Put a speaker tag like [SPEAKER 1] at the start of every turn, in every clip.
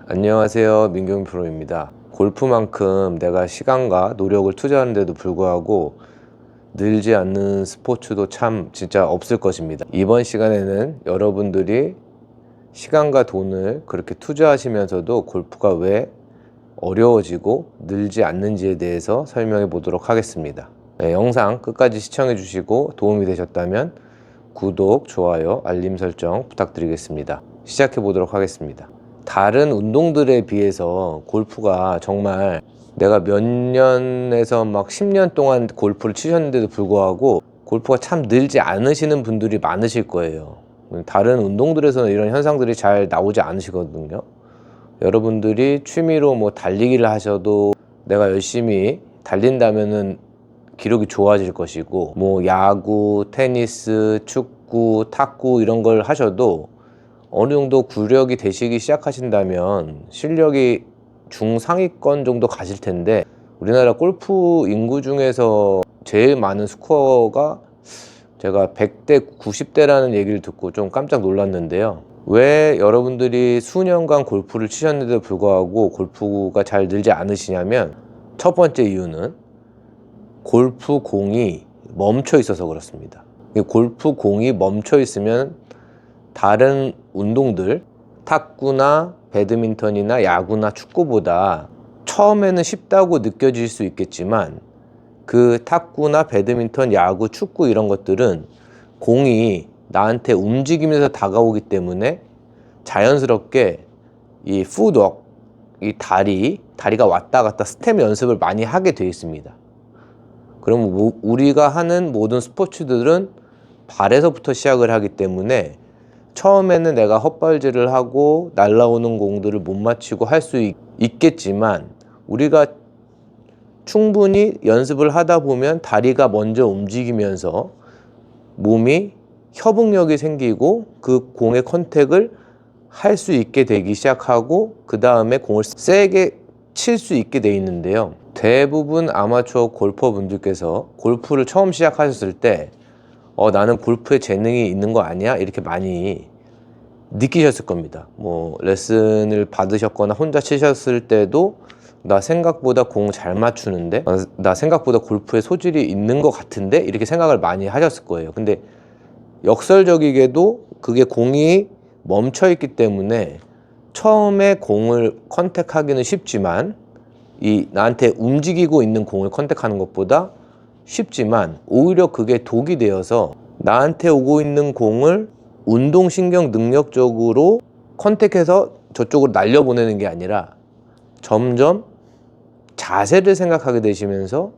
[SPEAKER 1] 안녕하세요, 민경 프로입니다. 골프만큼 내가 시간과 노력을 투자하는데도 불구하고 늘지 않는 스포츠도 참 진짜 없을 것입니다. 이번 시간에는 여러분들이 시간과 돈을 그렇게 투자하시면서도 골프가 왜 어려워지고 늘지 않는지에 대해서 설명해 보도록 하겠습니다. 영상 끝까지 시청해 주시고 도움이 되셨다면 구독, 좋아요, 알림 설정 부탁드리겠습니다. 시작해 보도록 하겠습니다. 다른 운동들에 비해서 골프가 정말 내가 몇 년에서 막 10년 동안 골프를 치셨는데도 불구하고 골프가 참 늘지 않으시는 분들이 많으실 거예요. 다른 운동들에서는 이런 현상들이 잘 나오지 않으시거든요. 여러분들이 취미로 뭐 달리기를 하셔도 내가 열심히 달린다면은 기록이 좋아질 것이고, 뭐 야구, 테니스, 축구, 탁구 이런 걸 하셔도 어느 정도 구력이 되시기 시작하신다면 실력이 중상위권 정도 가실 텐데, 우리나라 골프 인구 중에서 제일 많은 스코어가 제가 100대 90대라는 얘기를 듣고 좀 깜짝 놀랐는데요. 왜 여러분들이 수년간 골프를 치셨는데도 불구하고 골프가 잘 늘지 않으시냐면, 첫 번째 이유는 골프 공이 멈춰 있어서 그렇습니다. 골프 공이 멈춰 있으면 다른 운동들, 탁구나 배드민턴이나 야구나 축구보다 처음에는 쉽다고 느껴질 수 있겠지만, 그 탁구나 배드민턴, 야구, 축구 이런 것들은 공이 나한테 움직이면서 다가오기 때문에 자연스럽게 이 풋워크, 이 다리가 왔다 갔다 스텝 연습을 많이 하게 되어 있습니다. 그럼 우리가 하는 모든 스포츠들은 발에서부터 시작을 하기 때문에 처음에는 내가 헛발질을 하고 날아오는 공들을 못 맞추고 할 수 있겠지만, 우리가 충분히 연습을 하다 보면 다리가 먼저 움직이면서 몸이 협응력이 생기고 그 공의 컨택을 할 수 있게 되기 시작하고, 그 다음에 공을 세게 칠 수 있게 돼 있는데요. 대부분 아마추어 골퍼 분들께서 골프를 처음 시작하셨을 때 나는 골프에 재능이 있는 거 아니야? 이렇게 많이 느끼셨을 겁니다. 뭐 레슨을 받으셨거나 혼자 치셨을 때도 나 생각보다 공 잘 맞추는데, 나 생각보다 골프에 소질이 있는 것 같은데, 이렇게 생각을 많이 하셨을 거예요. 근데 역설적이게도 그게 공이 멈춰 있기 때문에 처음에 공을 컨택하기는 쉽지만, 이 나한테 움직이고 있는 공을 컨택하는 것보다 쉽지만 오히려 그게 독이 되어서 나한테 오고 있는 공을 운동신경 능력적으로 컨택해서 저쪽으로 날려보내는 게 아니라 점점 자세를 생각하게 되시면서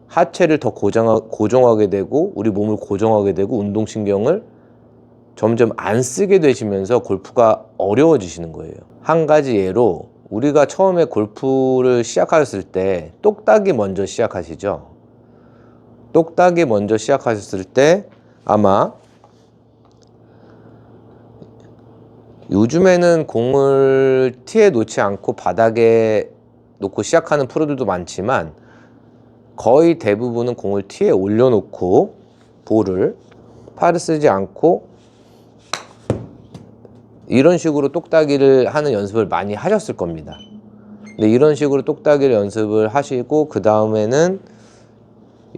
[SPEAKER 1] 하체를 더 고정하게 되고 우리 몸을 고정하게 되고 운동신경을 점점 안 쓰게 되시면서 골프가 어려워지시는 거예요. 한 가지 예로, 우리가 처음에 골프를 시작하셨을 때 똑딱이 먼저 시작하시죠. 똑딱이 먼저 시작하셨을 때 아마 요즘에는 공을 티에 놓지 않고 바닥에 놓고 시작하는 프로들도 많지만, 거의 대부분은 공을 티에 올려놓고 볼을 팔을 쓰지 않고 이런 식으로 똑딱이를 하는 연습을 많이 하셨을 겁니다. 근데 이런 식으로 똑딱이를 연습을 하시고 그 다음에는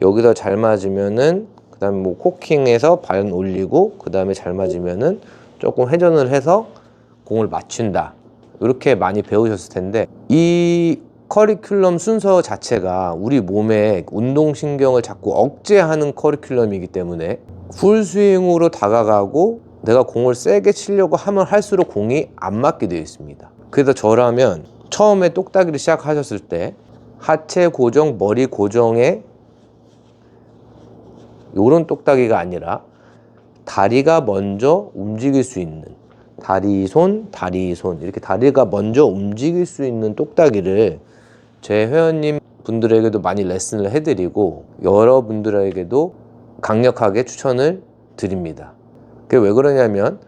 [SPEAKER 1] 여기다 잘 맞으면은 그 다음에 뭐 코킹해서 발 올리고 그 다음에 잘 맞으면은 조금 회전을 해서 공을 맞춘다, 이렇게 많이 배우셨을 텐데, 이 커리큘럼 순서 자체가 우리 몸의 운동신경을 자꾸 억제하는 커리큘럼이기 때문에 풀스윙으로 다가가고 내가 공을 세게 치려고 하면 할수록 공이 안 맞게 되어 있습니다. 그래서 저라면 처음에 똑딱이를 시작하셨을 때 하체 고정, 머리 고정에 요런 똑딱이가 아니라 다리가 먼저 움직일 수 있는 다리, 손 이렇게 다리가 먼저 움직일 수 있는 똑딱이를 제 회원님 분들에게도 많이 레슨을 해드리고 여러분들에게도 강력하게 추천을 드립니다. 그게 왜 그러냐면,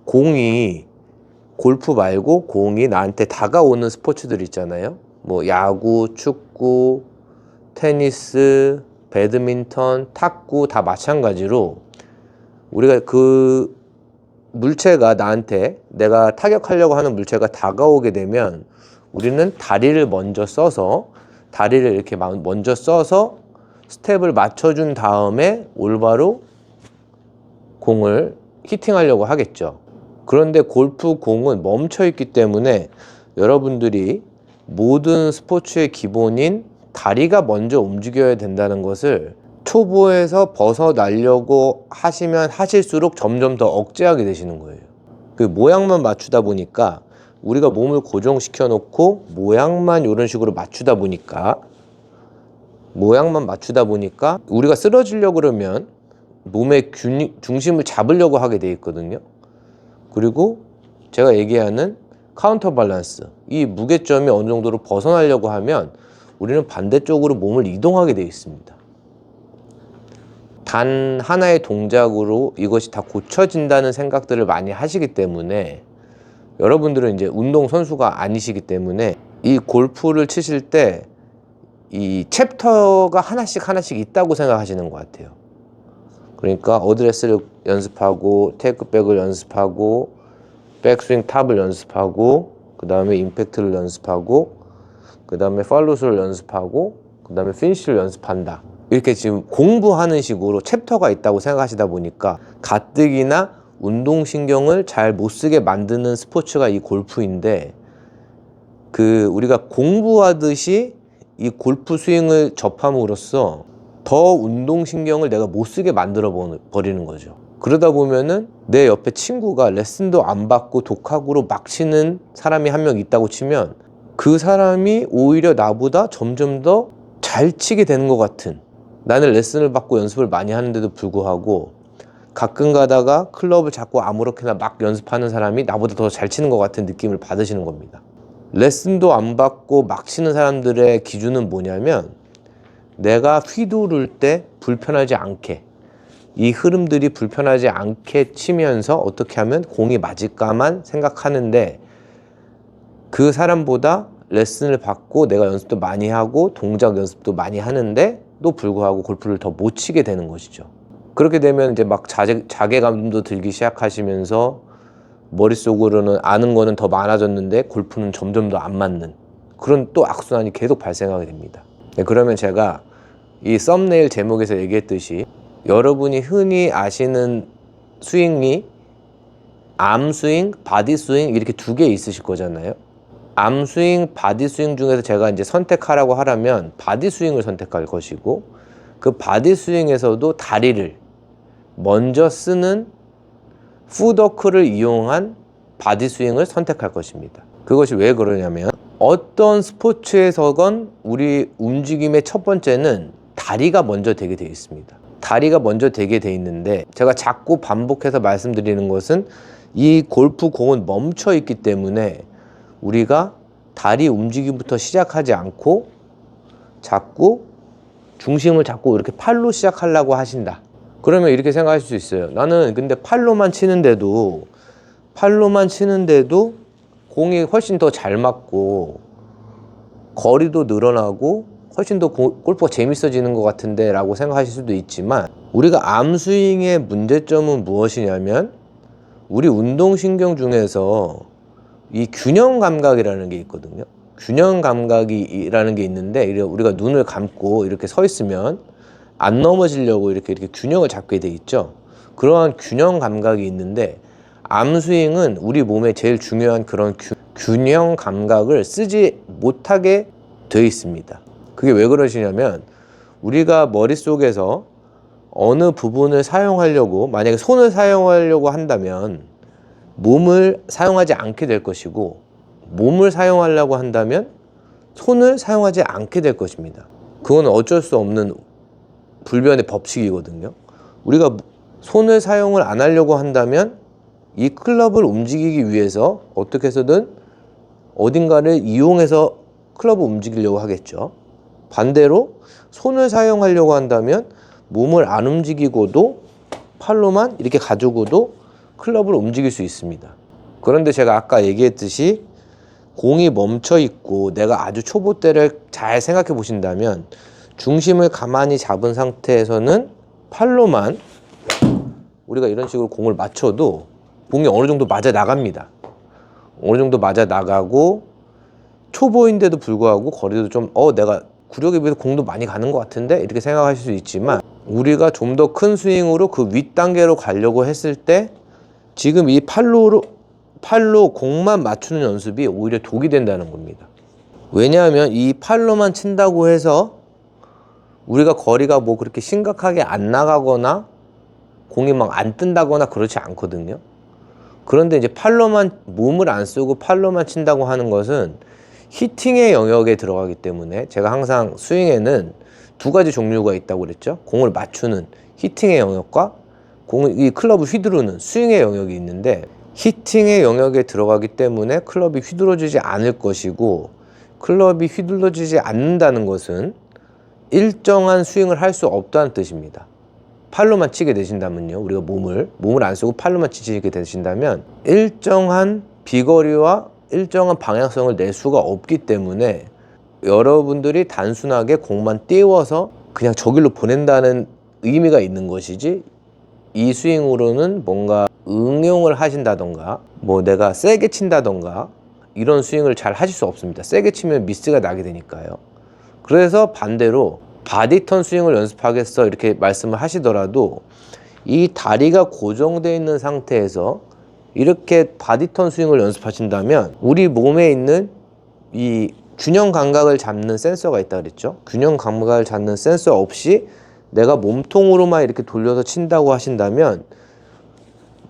[SPEAKER 1] 골프 말고 공이 나한테 다가오는 스포츠들 있잖아요. 뭐 야구, 축구, 테니스, 배드민턴, 탁구 다 마찬가지로 우리가 그 물체가 나한테 내가 타격하려고 하는 물체가 다가오게 되면 우리는 다리를 먼저 써서 다리를 이렇게 먼저 써서 스텝을 맞춰준 다음에 올바로 공을 히팅하려고 하겠죠. 그런데 골프 공은 멈춰 있기 때문에 여러분들이 모든 스포츠의 기본인 다리가 먼저 움직여야 된다는 것을 초보에서 벗어나려고 하시면 하실수록 점점 더 억제하게 되시는 거예요. 그 모양만 맞추다 보니까 우리가 몸을 고정시켜 놓고 모양만 이런 식으로 맞추다 보니까 우리가 쓰러지려고 그러면 몸의 중심을 잡으려고 하게 돼 있거든요. 그리고 제가 얘기하는 카운터 밸런스, 이 무게점이 어느 정도로 벗어나려고 하면 우리는 반대쪽으로 몸을 이동하게 돼 있습니다. 단 하나의 동작으로 이것이 다 고쳐진다는 생각들을 많이 하시기 때문에 여러분들은 이제 운동선수가 아니시기 때문에 이 골프를 치실 때 이 챕터가 하나씩 있다고 생각하시는 것 같아요. 그러니까 어드레스를 연습하고 테이크백을 연습하고 백스윙 탑을 연습하고 그 다음에 임팩트를 연습하고 그 다음에 팔로스를 연습하고 그 다음에 피니쉬를 연습한다. 이렇게 지금 공부하는 식으로 챕터가 있다고 생각하시다 보니까 가뜩이나 운동신경을 잘 못 쓰게 만드는 스포츠가 이 골프인데 우리가 공부하듯이 이 골프 스윙을 접함으로써 더 운동신경을 내가 못 쓰게 만들어 버리는 거죠. 그러다 보면은 내 옆에 친구가 레슨도 안 받고 독학으로 막 치는 사람이 한 명 있다고 치면 그 사람이 오히려 나보다 점점 더 잘 치게 되는 것 같은, 나는 레슨을 받고 연습을 많이 하는데도 불구하고 가끔 가다가 클럽을 잡고 아무렇게나 막 연습하는 사람이 나보다 더 잘 치는 것 같은 느낌을 받으시는 겁니다. 레슨도 안 받고 막 치는 사람들의 기준은 뭐냐면 내가 휘두를 때 불편하지 않게, 이 흐름들이 불편하지 않게 치면서 어떻게 하면 공이 맞을까만 생각하는데 그 사람보다 레슨을 받고 내가 연습도 많이 하고 동작 연습도 많이 하는데도 불구하고 골프를 더 못 치게 되는 것이죠. 그렇게 되면 이제 막 자괴감도 들기 시작하시면서 머릿속으로는 아는 거는 더 많아졌는데 골프는 점점 더 안 맞는 그런 또 악순환이 계속 발생하게 됩니다. 그러면 제가 이 썸네일 제목에서 얘기했듯이 여러분이 흔히 아시는 스윙이 암스윙, 바디스윙 이렇게 두 개 있으실 거잖아요. 암스윙, 바디스윙 중에서 제가 이제 선택하라고 하라면 바디스윙을 선택할 것이고 그 바디스윙에서도 다리를 먼저 쓰는 풋워크를 이용한 바디스윙을 선택할 것입니다. 그것이 왜 그러냐면 어떤 스포츠에서건 우리 움직임의 첫 번째는 다리가 먼저 되게 되어 있습니다. 다리가 먼저 되게 되어 있는데 제가 자꾸 반복해서 말씀드리는 것은 이 골프 공은 멈춰 있기 때문에 우리가 다리 움직임부터 시작하지 않고 자꾸 중심을 잡고 이렇게 팔로 시작하려고 하신다. 그러면 이렇게 생각하실 수 있어요. 나는 근데 팔로만 치는데도 공이 훨씬 더 잘 맞고 거리도 늘어나고 훨씬 더 골프가 재밌어지는 것 같은데 라고 생각하실 수도 있지만 우리가 암스윙의 문제점은 무엇이냐면 우리 운동신경 중에서 이 균형 감각이라는 게 있거든요. 균형 감각이라는 게 있는데 우리가 눈을 감고 이렇게 서 있으면 안 넘어지려고 이렇게 균형을 잡게 돼 있죠. 그러한 균형 감각이 있는데 암스윙은 우리 몸에 제일 중요한 그런 균형 감각을 쓰지 못하게 돼 있습니다. 그게 왜 그러시냐면 우리가 머릿속에서 어느 부분을 사용하려고 만약에 손을 사용하려고 한다면 몸을 사용하지 않게 될 것이고 몸을 사용하려고 한다면 손을 사용하지 않게 될 것입니다. 그건 어쩔 수 없는 불변의 법칙이거든요. 우리가 손을 사용을 안 하려고 한다면 이 클럽을 움직이기 위해서 어떻게 해서든 어딘가를 이용해서 클럽을 움직이려고 하겠죠. 반대로 손을 사용하려고 한다면 몸을 안 움직이고도 팔로만 이렇게 가지고도 클럽을 움직일 수 있습니다. 그런데 제가 아까 얘기했듯이 공이 멈춰 있고 내가 아주 초보 때를 잘 생각해 보신다면 중심을 가만히 잡은 상태에서는 팔로만 우리가 이런 식으로 공을 맞춰도 공이 어느 정도 맞아 나갑니다. 어느 정도 맞아 나가고 초보인데도 불구하고 거리도 좀 내가 구력에 비해서 공도 많이 가는 것 같은데 이렇게 생각하실 수 있지만, 우리가 좀 더 큰 스윙으로 그 윗단계로 가려고 했을 때 지금 이 팔로 공만 맞추는 연습이 오히려 독이 된다는 겁니다. 왜냐하면 이 팔로만 친다고 해서 우리가 거리가 뭐 그렇게 심각하게 안 나가거나 공이 막 안 뜬다거나 그렇지 않거든요. 그런데 이제 팔로만, 몸을 안 쓰고 팔로만 친다고 하는 것은 히팅의 영역에 들어가기 때문에, 제가 항상 스윙에는 두 가지 종류가 있다고 그랬죠. 공을 맞추는 히팅의 영역과 이 클럽을 휘두르는 스윙의 영역이 있는데, 히팅의 영역에 들어가기 때문에 클럽이 휘둘러지지 않을 것이고, 클럽이 휘둘러지지 않는다는 것은 일정한 스윙을 할 수 없다는 뜻입니다. 팔로만 치게 되신다면요, 우리가 몸을 안 쓰고 팔로만 치시게 되신다면 일정한 비거리와 일정한 방향성을 낼 수가 없기 때문에, 여러분들이 단순하게 공만 띄워서 그냥 저길로 보낸다는 의미가 있는 것이지, 이 스윙으로는 뭔가 응용을 하신다던가 뭐 내가 세게 친다던가 이런 스윙을 잘 하실 수 없습니다. 세게 치면 미스가 나게 되니까요. 그래서 반대로 바디턴 스윙을 연습하겠어 이렇게 말씀을 하시더라도, 이 다리가 고정되어 있는 상태에서 이렇게 바디턴 스윙을 연습하신다면, 우리 몸에 있는 이 균형 감각을 잡는 센서가 있다 그랬죠. 균형 감각을 잡는 센서 없이 내가 몸통으로만 이렇게 돌려서 친다고 하신다면,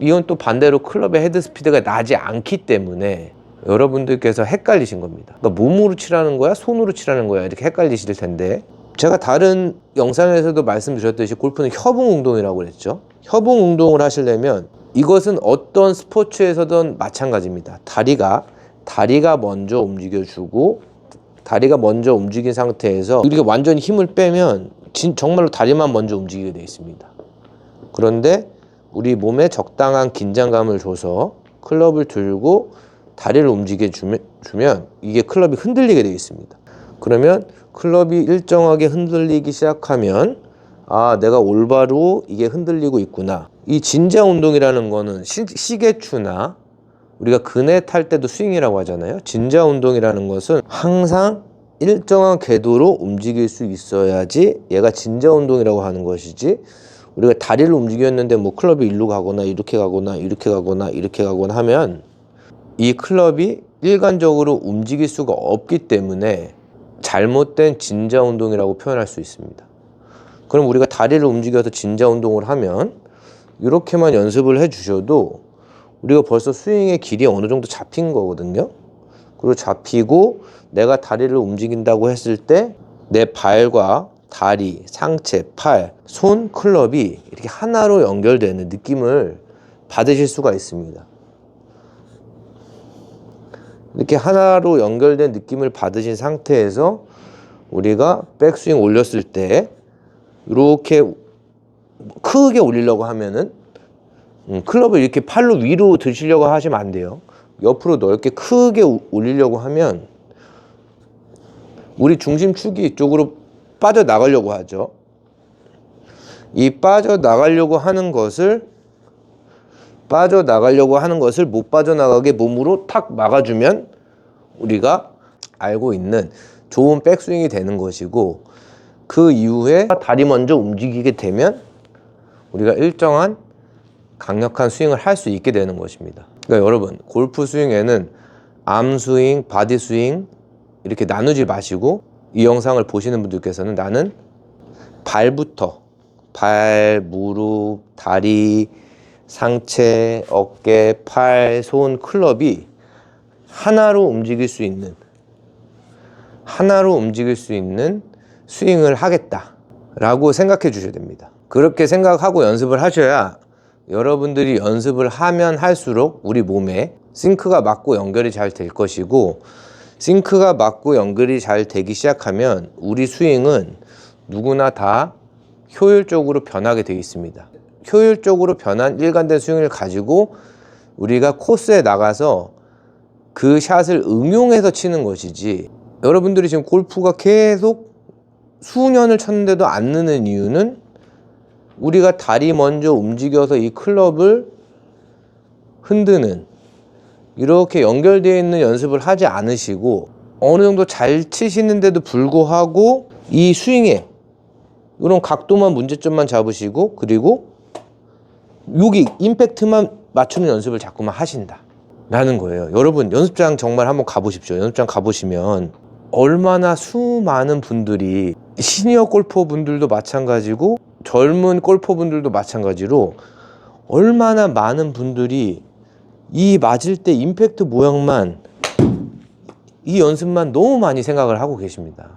[SPEAKER 1] 이건 또 반대로 클럽의 헤드 스피드가 나지 않기 때문에 여러분들께서 헷갈리신 겁니다. 그러니까 몸으로 치라는 거야, 손으로 치라는 거야, 이렇게 헷갈리실 텐데, 제가 다른 영상에서도 말씀드렸듯이 골프는 협응 운동이라고 그랬죠. 협응 운동을 하시려면 이것은 어떤 스포츠에서든 마찬가지입니다. 다리가 먼저 움직여주고, 다리가 먼저 움직인 상태에서 우리가 완전히 힘을 빼면 정말로 다리만 먼저 움직이게 되어 있습니다. 그런데 우리 몸에 적당한 긴장감을 줘서 클럽을 들고 다리를 움직여 주면 이게 클럽이 흔들리게 되어 있습니다. 그러면 클럽이 일정하게 흔들리기 시작하면, 내가 올바로 이게 흔들리고 있구나. 이 진자 운동이라는 거는 시계추나 우리가 그네 탈 때도 스윙이라고 하잖아요. 진자 운동이라는 것은 항상 일정한 궤도로 움직일 수 있어야지 얘가 진자 운동이라고 하는 것이지, 우리가 다리를 움직였는데 뭐 클럽이 일로 가거나 이렇게 가거나 이렇게 가거나 이렇게 가거나 하면 이 클럽이 일관적으로 움직일 수가 없기 때문에 잘못된 진자 운동이라고 표현할 수 있습니다. 그럼 우리가 다리를 움직여서 진자 운동을 하면 이렇게만 연습을 해 주셔도 우리가 벌써 스윙의 길이 어느 정도 잡힌 거거든요. 그리고 잡히고 내가 다리를 움직인다고 했을 때 내 발과 다리, 상체, 팔, 손, 클럽이 이렇게 하나로 연결되는 느낌을 받으실 수가 있습니다. 이렇게 하나로 연결된 느낌을 받으신 상태에서 우리가 백스윙 올렸을 때 이렇게 크게 올리려고 하면은 클럽을 이렇게 팔로 위로 드시려고 하시면 안 돼요. 옆으로 넓게 크게 올리려고 하면 우리 중심축이 이쪽으로 빠져나가려고 하죠. 이 빠져나가려고 하는 것을 못 빠져나가게 몸으로 탁 막아주면 우리가 알고 있는 좋은 백스윙이 되는 것이고, 그 이후에 다리 먼저 움직이게 되면 우리가 일정한 강력한 스윙을 할 수 있게 되는 것입니다. 그러니까 여러분, 골프 스윙에는 암 스윙, 바디 스윙 이렇게 나누지 마시고, 이 영상을 보시는 분들께서는 나는 발부터, 발, 무릎, 다리, 상체, 어깨, 팔, 손, 클럽이 하나로 움직일 수 있는 스윙을 하겠다 라고 생각해 주셔야 됩니다. 그렇게 생각하고 연습을 하셔야 여러분들이 연습을 하면 할수록 우리 몸에 싱크가 맞고 연결이 잘 될 것이고, 싱크가 맞고 연결이 잘 되기 시작하면 우리 스윙은 누구나 다 효율적으로 변하게 되어 있습니다. 효율적으로 변한 일관된 스윙을 가지고 우리가 코스에 나가서 그 샷을 응용해서 치는 것이지, 여러분들이 지금 골프가 계속 수년을 쳤는데도 안 느는 이유는 우리가 다리 먼저 움직여서 이 클럽을 흔드는 이렇게 연결되어 있는 연습을 하지 않으시고 어느 정도 잘 치시는데도 불구하고 이 스윙에 이런 각도만 문제점만 잡으시고 그리고 여기 임팩트만 맞추는 연습을 자꾸만 하신다 라는 거예요. 여러분 연습장 정말 한번 가보십시오. 연습장 가보시면 얼마나 수많은 분들이 시니어 골퍼 분들도 마찬가지고 젊은 골퍼 분들도 마찬가지로 얼마나 많은 분들이 이 맞을 때 임팩트 모양만 이 연습만 너무 많이 생각을 하고 계십니다.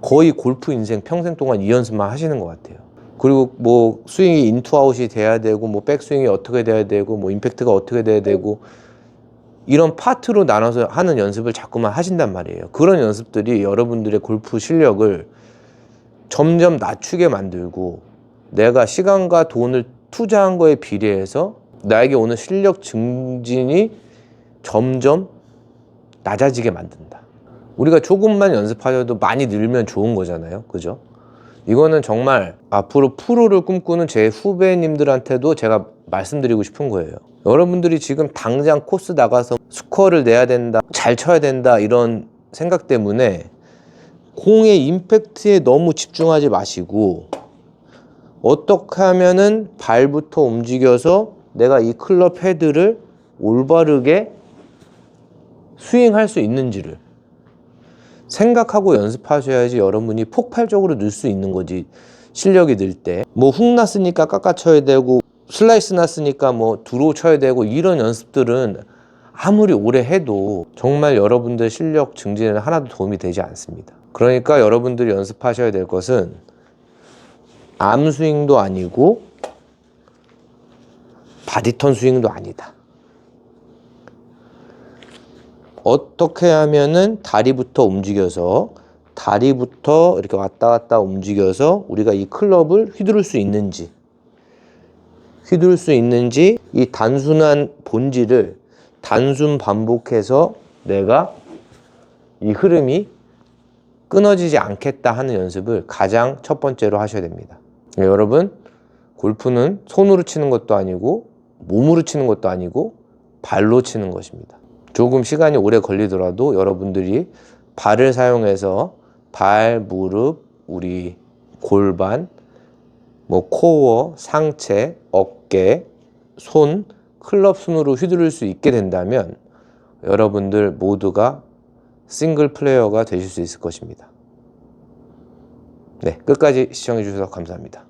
[SPEAKER 1] 거의 골프 인생 평생 동안 이 연습만 하시는 것 같아요. 그리고 뭐 스윙이 인투아웃이 돼야 되고 뭐 백스윙이 어떻게 돼야 되고 뭐 임팩트가 어떻게 돼야 되고 이런 파트로 나눠서 하는 연습을 자꾸만 하신단 말이에요. 그런 연습들이 여러분들의 골프 실력을 점점 낮추게 만들고 내가 시간과 돈을 투자한 거에 비례해서 나에게 오는 실력 증진이 점점 낮아지게 만든다. 우리가 조금만 연습하셔도 많이 늘면 좋은 거잖아요. 그죠? 이거는 정말 앞으로 프로를 꿈꾸는 제 후배님들한테도 제가 말씀드리고 싶은 거예요. 여러분들이 지금 당장 코스 나가서 스코어를 내야 된다, 잘 쳐야 된다 이런 생각 때문에 공의 임팩트에 너무 집중하지 마시고 어떻게 하면은 발부터 움직여서 내가 이 클럽 헤드를 올바르게 스윙할 수 있는지를 생각하고 연습하셔야지 여러분이 폭발적으로 늘 수 있는 거지. 실력이 늘 때 뭐 훅 났으니까 깎아쳐야 되고 슬라이스 났으니까 뭐 드로우 쳐야 되고 이런 연습들은 아무리 오래 해도 정말 여러분들 실력 증진에는 하나도 도움이 되지 않습니다. 그러니까 여러분들이 연습하셔야 될 것은 암 스윙도 아니고 바디턴 스윙도 아니다. 어떻게 하면은 다리부터 움직여서 다리부터 이렇게 왔다 갔다 움직여서 우리가 이 클럽을 휘두를 수 있는지 이 단순한 본질을 단순 반복해서 내가 이 흐름이 끊어지지 않겠다 하는 연습을 가장 첫 번째로 하셔야 됩니다. 여러분 골프는 손으로 치는 것도 아니고 몸으로 치는 것도 아니고 발로 치는 것입니다. 조금 시간이 오래 걸리더라도 여러분들이 발을 사용해서 발, 무릎, 우리 골반, 뭐 코어, 상체, 어깨, 손, 클럽 순으로 휘두를 수 있게 된다면 여러분들 모두가 싱글 플레이어가 되실 수 있을 것입니다. 네, 끝까지 시청해 주셔서 감사합니다.